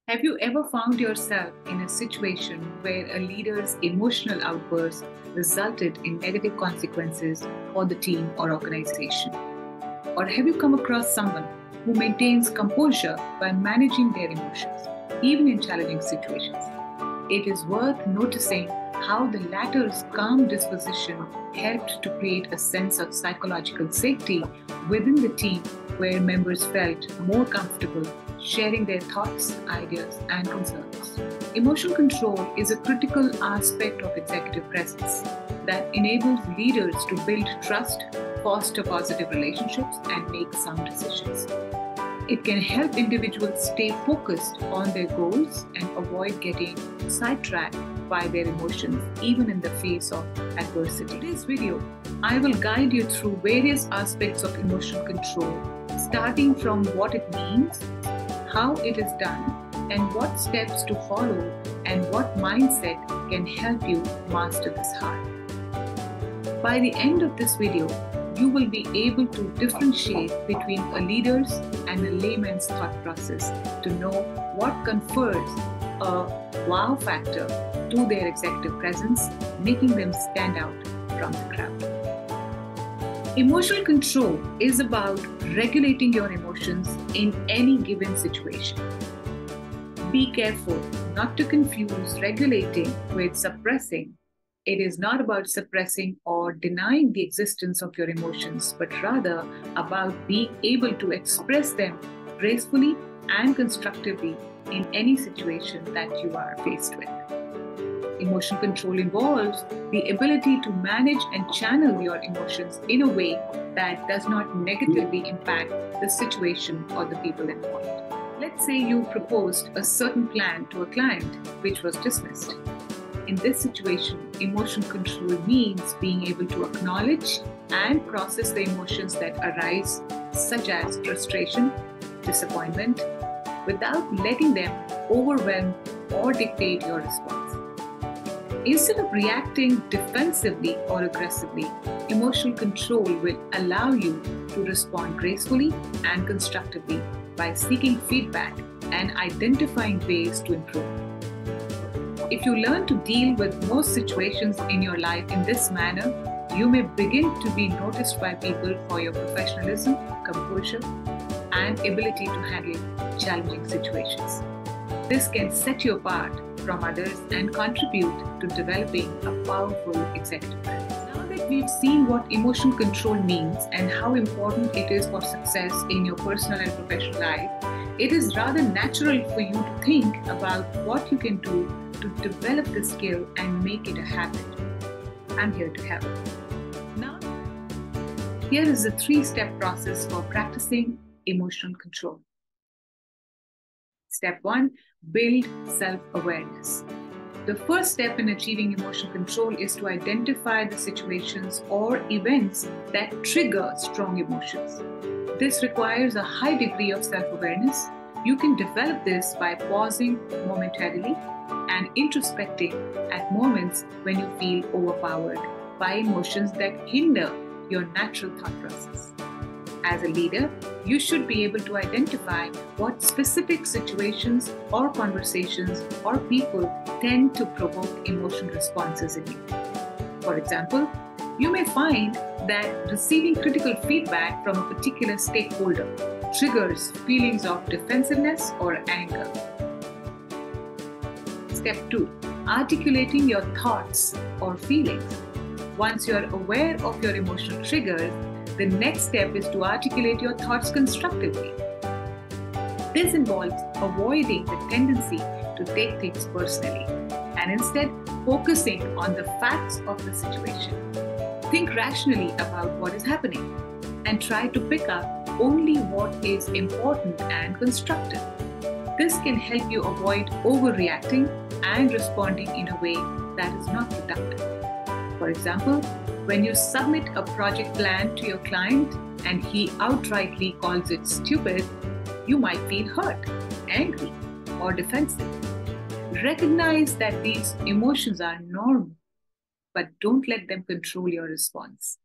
Have you ever found yourself in a situation where a leader's emotional outburst resulted in negative consequences for the team or organization? Or have you come across someone who maintains composure by managing their emotions, even in challenging situations? It is worth noticing how the latter's calm disposition helped to create a sense of psychological safety within the team where members felt more comfortable sharing their thoughts, ideas, and concerns. Emotional control is a critical aspect of executive presence that enables leaders to build trust, foster positive relationships, and make sound decisions. It can help individuals stay focused on their goals and avoid getting sidetracked by their emotions, even in the face of adversity. In this video, I will guide you through various aspects of emotional control, starting from what it means, how it is done, and what steps to follow, and what mindset can help you master this art. By the end of this video, you will be able to differentiate between a leader's and a layman's thought process to know what confers a wow factor to their executive presence, making them stand out from the crowd. Emotional control is about regulating your emotions in any given situation. Be careful not to confuse regulating with suppressing. It is not about suppressing or denying the existence of your emotions, but rather about being able to express them gracefully and constructively in any situation that you are faced with. Emotional control involves the ability to manage and channel your emotions in a way that does not negatively impact the situation or the people involved. Let's say you proposed a certain plan to a client which was dismissed. In this situation, emotional control means being able to acknowledge and process the emotions that arise, such as frustration, disappointment, without letting them overwhelm or dictate your response. Instead of reacting defensively or aggressively, emotional control will allow you to respond gracefully and constructively by seeking feedback and identifying ways to improve. If you learn to deal with most situations in your life in this manner, you may begin to be noticed by people for your professionalism, composure, and ability to handle challenging situations. This can set you apart from others and contribute to developing a powerful executive presence. Now that we've seen what emotional control means and how important it is for success in your personal and professional life, it is rather natural for you to think about what you can do to develop the skill and make it a habit. I'm here to help. Now, here is a 3-step process for practicing emotional control. Step 1, build self-awareness. The first step in achieving emotional control is to identify the situations or events that trigger strong emotions. This requires a high degree of self-awareness. You can develop this by pausing momentarily and introspecting at moments when you feel overpowered by emotions that hinder your natural thought process. As a leader, you should be able to identify what specific situations or conversations or people tend to provoke emotional responses in you. For example, you may find that receiving critical feedback from a particular stakeholder triggers feelings of defensiveness or anger. Step 2, articulating your thoughts or feelings. Once you are aware of your emotional triggers, the next step is to articulate your thoughts constructively. This involves avoiding the tendency to take things personally and instead focusing on the facts of the situation. Think rationally about what is happening and try to pick up only what is important and constructive. This can help you avoid overreacting and responding in a way that is not productive. For example, when you submit a project plan to your client and he outrightly calls it stupid, you might feel hurt, angry, or defensive. Recognize that these emotions are normal, but don't let them control your response.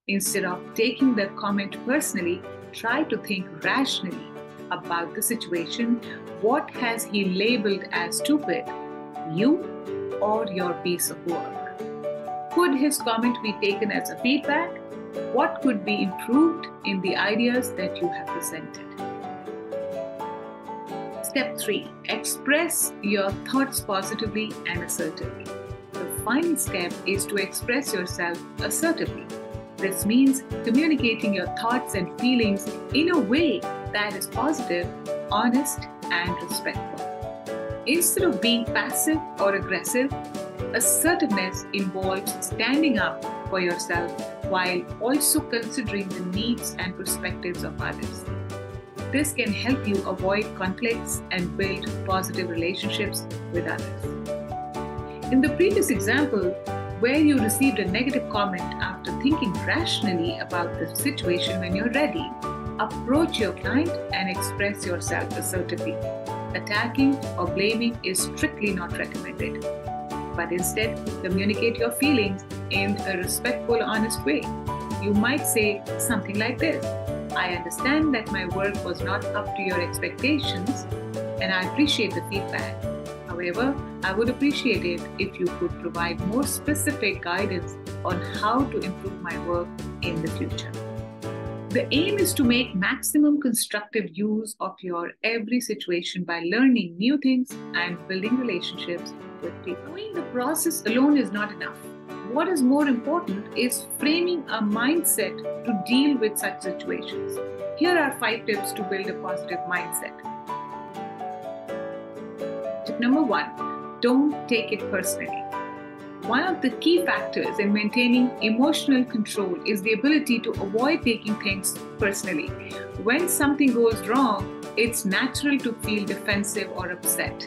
Instead of taking the comment personally, try to think rationally about the situation. What has he labeled as stupid? You or your piece of work? Could his comment be taken as a feedback? What could be improved in the ideas that you have presented? Step 3. Express your thoughts positively and assertively. The final step is to express yourself assertively. This means communicating your thoughts and feelings in a way that is positive, honest, and respectful. Instead of being passive or aggressive, assertiveness involves standing up for yourself while also considering the needs and perspectives of others. This can help you avoid conflicts and build positive relationships with others. In the previous example, where you received a negative comment after thinking rationally about the situation, when you're ready, approach your client and express yourself assertively. Attacking or blaming is strictly not recommended, but instead communicate your feelings in a respectful, honest way. You might say something like this: I understand that my work was not up to your expectations, and I appreciate the feedback. However, I would appreciate it if you could provide more specific guidance on how to improve my work in the future. The aim is to make maximum constructive use of your every situation by learning new things and building relationships with people. Knowing the process alone is not enough. What is more important is framing a mindset to deal with such situations. Here are 5 tips to build a positive mindset. Tip number 1, don't take it personally. One of the key factors in maintaining emotional control is the ability to avoid taking things personally. When something goes wrong, it's natural to feel defensive or upset.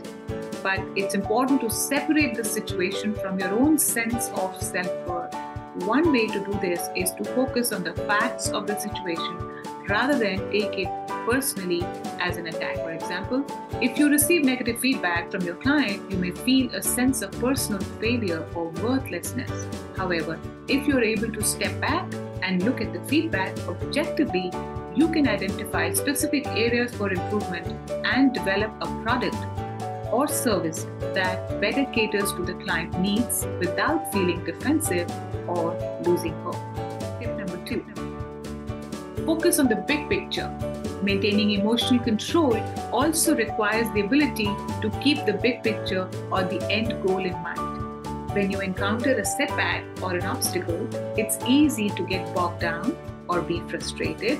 But it's important to separate the situation from your own sense of self-worth. One way to do this is to focus on the facts of the situation rather than take it personally as an attack. For example, if you receive negative feedback from your client, you may feel a sense of personal failure or worthlessness. However, if you're able to step back and look at the feedback objectively, you can identify specific areas for improvement and develop a product or service that better caters to the client needs without feeling defensive or losing hope. Tip number 2. Focus on the big picture. Maintaining emotional control also requires the ability to keep the big picture or the end goal in mind. When you encounter a setback or an obstacle, it's easy to get bogged down or be frustrated.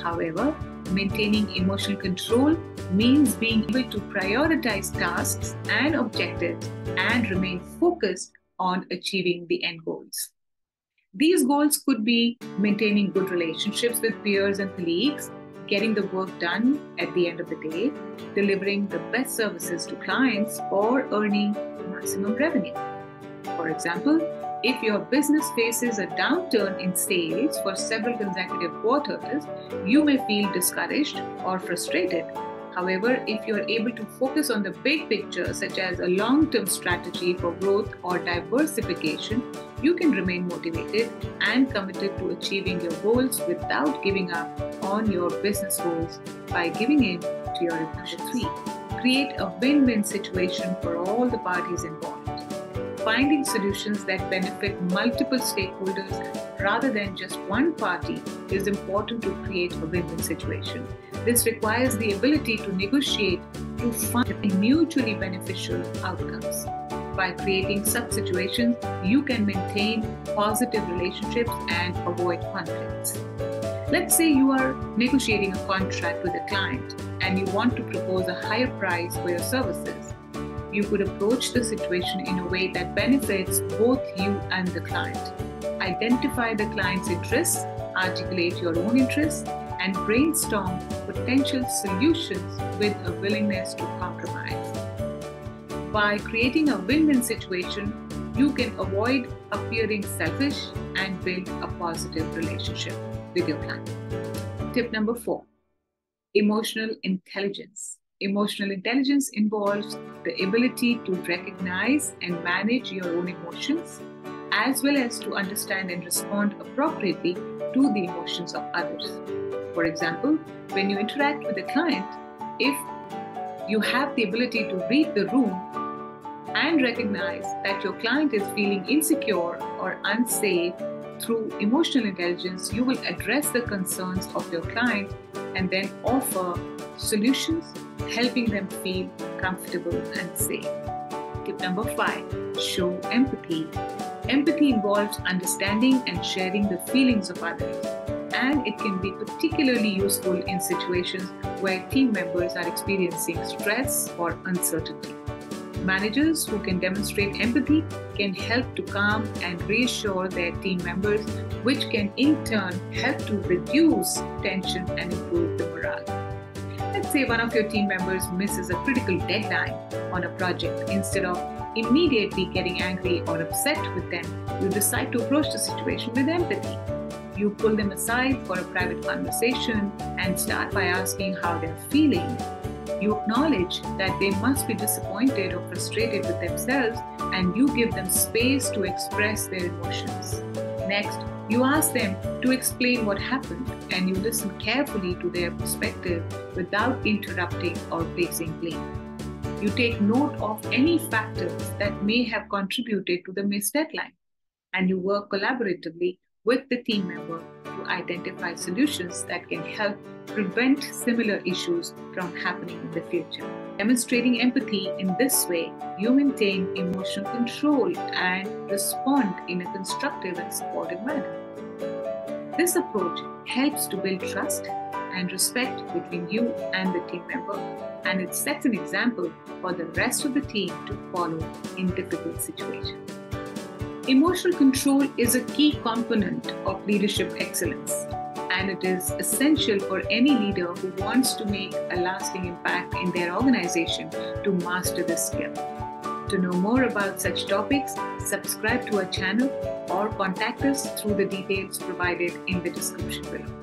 However, maintaining emotional control means being able to prioritize tasks and objectives and remain focused on achieving the end goals. These goals could be maintaining good relationships with peers and colleagues, getting the work done at the end of the day, delivering the best services to clients, or earning maximum revenue. For example, if your business faces a downturn in sales for several consecutive quarters, you may feel discouraged or frustrated. However, if you are able to focus on the big picture, such as a long-term strategy for growth or diversification, you can remain motivated and committed to achieving your goals without giving up on your business goals by giving in to your emotions. 3. Create a win-win situation for all the parties involved. Finding solutions that benefit multiple stakeholders rather than just one party is important to create a win-win situation. This requires the ability to negotiate to find mutually beneficial outcomes. By creating such situations, you can maintain positive relationships and avoid conflicts. Let's say you are negotiating a contract with a client and you want to propose a higher price for your services. You could approach the situation in a way that benefits both you and the client. Identify the client's interests, articulate your own interests, and brainstorm potential solutions with a willingness to compromise. By creating a win-win situation, you can avoid appearing selfish and build a positive relationship with your client. Tip number 4, emotional intelligence. Emotional intelligence involves the ability to recognize and manage your own emotions, as well as to understand and respond appropriately to the emotions of others. For example, when you interact with a client, if you have the ability to read the room and recognize that your client is feeling insecure or unsafe, through emotional intelligence, you will address the concerns of your client and then offer solutions, helping them feel comfortable and safe. Tip number 5, show empathy. Empathy involves understanding and sharing the feelings of others, and it can be particularly useful in situations where team members are experiencing stress or uncertainty. Managers who can demonstrate empathy can help to calm and reassure their team members, which can in turn help to reduce tension and improve the morale. Let's say one of your team members misses a critical deadline on a project. Instead of immediately getting angry or upset with them, you decide to approach the situation with empathy. You pull them aside for a private conversation and start by asking how they're feeling. You acknowledge that they must be disappointed or frustrated with themselves, and you give them space to express their emotions. Next, you ask them to explain what happened, and you listen carefully to their perspective without interrupting or placing blame. You take note of any factors that may have contributed to the missed deadline, and you work collaboratively with the team member to identify solutions that can help prevent similar issues from happening in the future. Demonstrating empathy in this way, you maintain emotional control and respond in a constructive and supportive manner. This approach helps to build trust and respect between you and the team member, and it sets an example for the rest of the team to follow in difficult situations. Emotional control is a key component of leadership excellence, and it is essential for any leader who wants to make a lasting impact in their organization to master this skill. To know more about such topics, subscribe to our channel or contact us through the details provided in the description below.